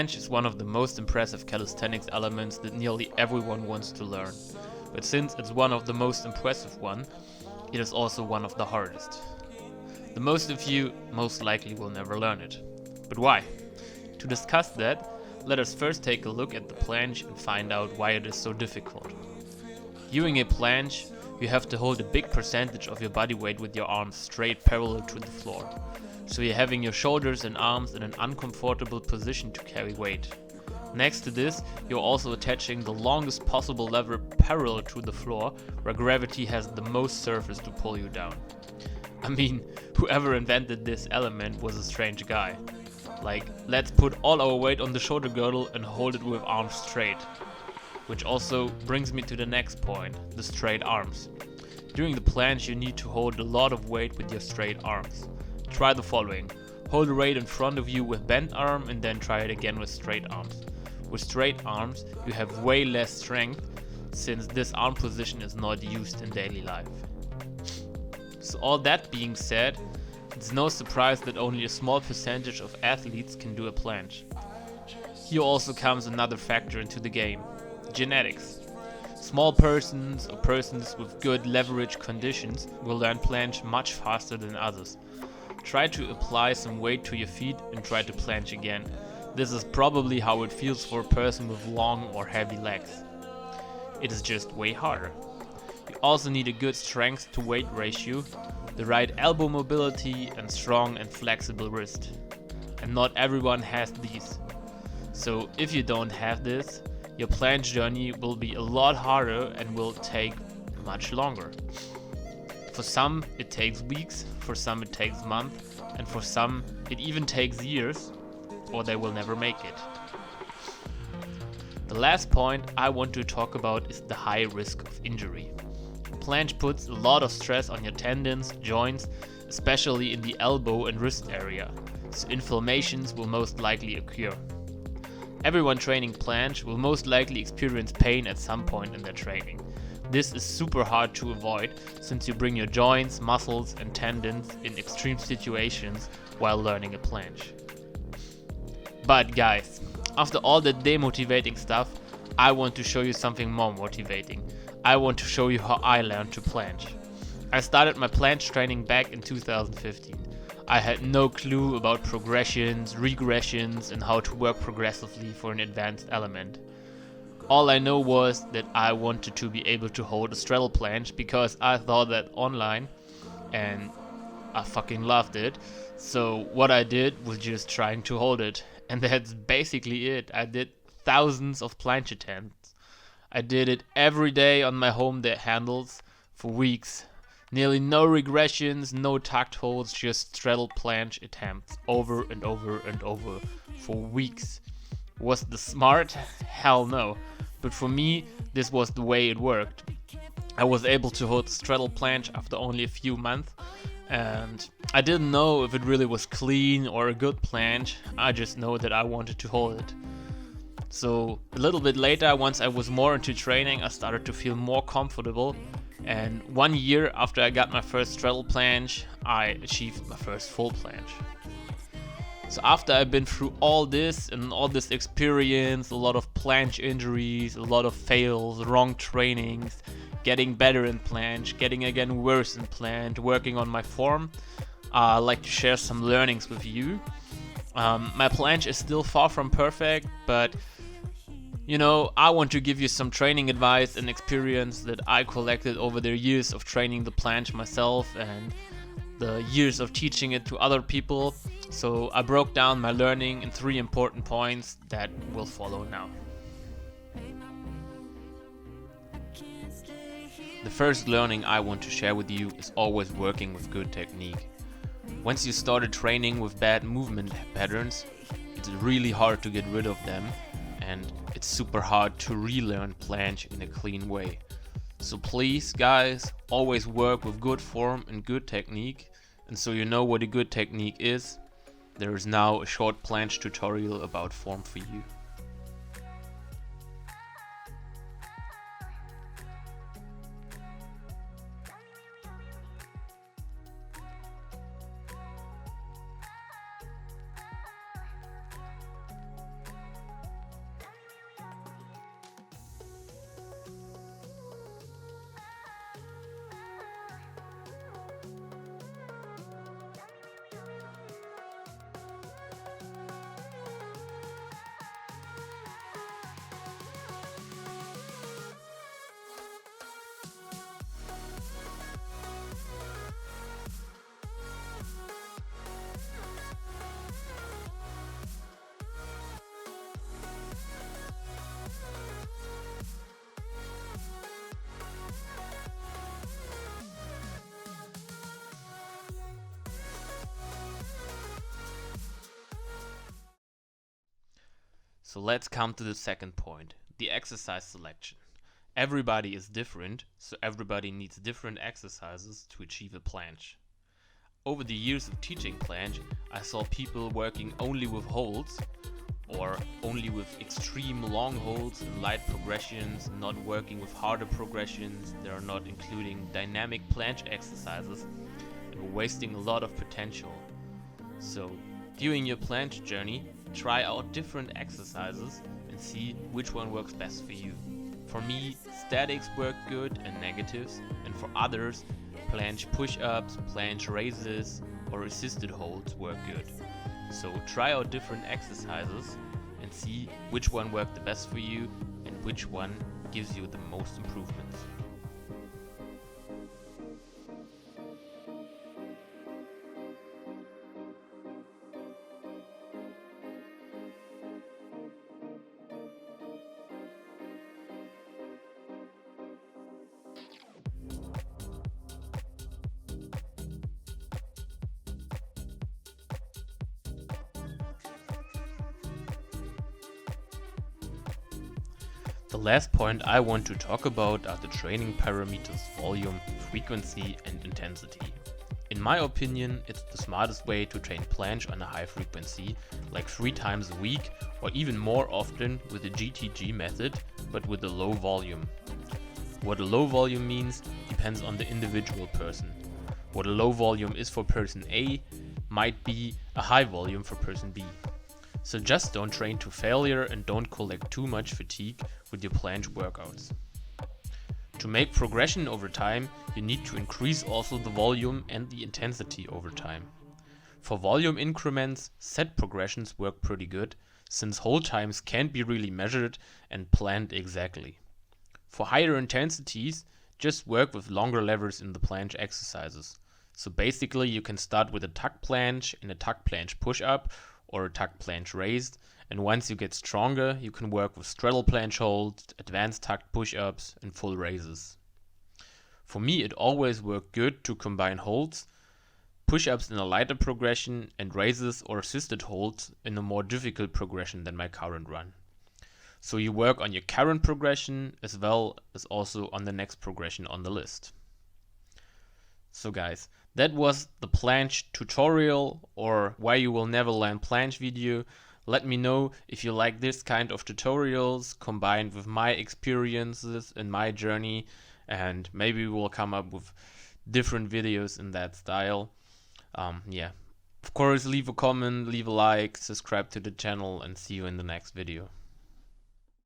planche is one of the most impressive calisthenics elements that nearly everyone wants to learn. But since it's one of the most impressive one, it is also one of the hardest. The most of you most likely will never learn it. But why? To discuss that, let us first take a look at the planche and find out why it is so difficult. Doing a planche, you have to hold a big percentage of your body weight with your arms straight parallel to the floor. So you're having your shoulders and arms in an uncomfortable position to carry weight. Next to this, you're also attaching the longest possible lever parallel to the floor, where gravity has the most surface to pull you down. I mean, whoever invented this element was a strange guy. Like, let's put all our weight on the shoulder girdle and hold it with arms straight. Which also brings me to the next point, the straight arms. During the planche you need to hold a lot of weight with your straight arms. Try the following. Hold the weight in front of you with bent arm and then try it again with straight arms. With straight arms you have way less strength since this arm position is not used in daily life. So all that being said, it's no surprise that only a small percentage of athletes can do a planche. Here also comes another factor into the game. Genetics. Small persons or persons with good leverage conditions will learn planche much faster than others. Try to apply some weight to your feet and try to planche again. This is probably how it feels for a person with long or heavy legs. It is just way harder. You also need a good strength to weight ratio, the right elbow mobility and strong and flexible wrist. And not everyone has these. So if you don't have this, your planche journey will be a lot harder and will take much longer. For some it takes weeks, for some it takes months, and for some it even takes years, or they will never make it. The last point I want to talk about is the high risk of injury. Planche puts a lot of stress on your tendons, joints, especially in the elbow and wrist area, so inflammations will most likely occur. Everyone training planche will most likely experience pain at some point in their training. This is super hard to avoid since you bring your joints, muscles and tendons in extreme situations while learning a planche. But guys, after all that demotivating stuff, I want to show you something more motivating. I want to show you how I learned to planche. I started my planche training back in 2015. I had no clue about progressions, regressions and how to work progressively for an advanced element. All I know was that I wanted to be able to hold a straddle planche because I thought that online and I fucking loved it. So what I did was just trying to hold it, and that's basically it. I did thousands of planche attempts. I did it every day on my home handles for weeks. Nearly no regressions, no tucked holds, just straddle planche attempts over and over and over for weeks. Was this smart? Hell no. But for me, this was the way it worked. I was able to hold straddle planche after only a few months, and I didn't know if it really was clean or a good planche. I just know that I wanted to hold it. So a little bit later, once I was more into training, I started to feel more comfortable. And 1 year after I got my first straddle planche, I achieved my first full planche. So after I've been through all this and all this experience, a lot of planche injuries, a lot of fails, wrong trainings, getting better in planche, getting again worse in planche, working on my form, I'd like to share some learnings with you. My planche is still far from perfect, but I want to give you some training advice and experience that I collected over the years of training the planche myself and the years of teaching it to other people. So I broke down my learning in 3 important points that will follow now. The first learning I want to share with you is always working with good technique. Once you started training with bad movement patterns, it's really hard to get rid of them, and it's super hard to relearn planche in a clean way. So please guys, always work with good form and good technique. And so you know what a good technique is, there is now a short planche tutorial about form for you. So let's come to the second point, the exercise selection. Everybody is different, so everybody needs different exercises to achieve a planche. Over the years of teaching planche, I saw people working only with holds or only with extreme long holds and light progressions, not working with harder progressions. They are not including dynamic planche exercises and were wasting a lot of potential. So during your planche journey, try out different exercises and see which one works best for you. For me, statics work good and negatives, and for others, planche push-ups, planche raises, or assisted holds work good. So try out different exercises and see which one worked the best for you and which one gives you the most improvements. The last point I want to talk about are the training parameters volume, frequency and intensity. In my opinion, it's the smartest way to train planche on a high frequency, like 3 times a week or even more often with the GTG method, but with a low volume. What a low volume means depends on the individual person. What a low volume is for person A might be a high volume for person B. So just don't train to failure and don't collect too much fatigue with your planche workouts. To make progression over time, you need to increase also the volume and the intensity over time. For volume increments, set progressions work pretty good, since hold times can't be really measured and planned exactly. For higher intensities, just work with longer levers in the planche exercises. So basically you can start with a tuck planche and a tuck planche push-up, or a tuck planche raised, and once you get stronger, you can work with straddle planche holds, advanced tuck push-ups, and full raises. For me, it always worked good to combine holds, push-ups in a lighter progression, and raises or assisted holds in a more difficult progression than my current run. So you work on your current progression as well as also on the next progression on the list. So guys, that was the planche tutorial, or why you will never land planche video. Let me know if you like this kind of tutorials combined with my experiences and my journey, and maybe we'll come up with different videos in that style. Yeah, of course, leave a comment, leave a like, subscribe to the channel, and see you in the next video.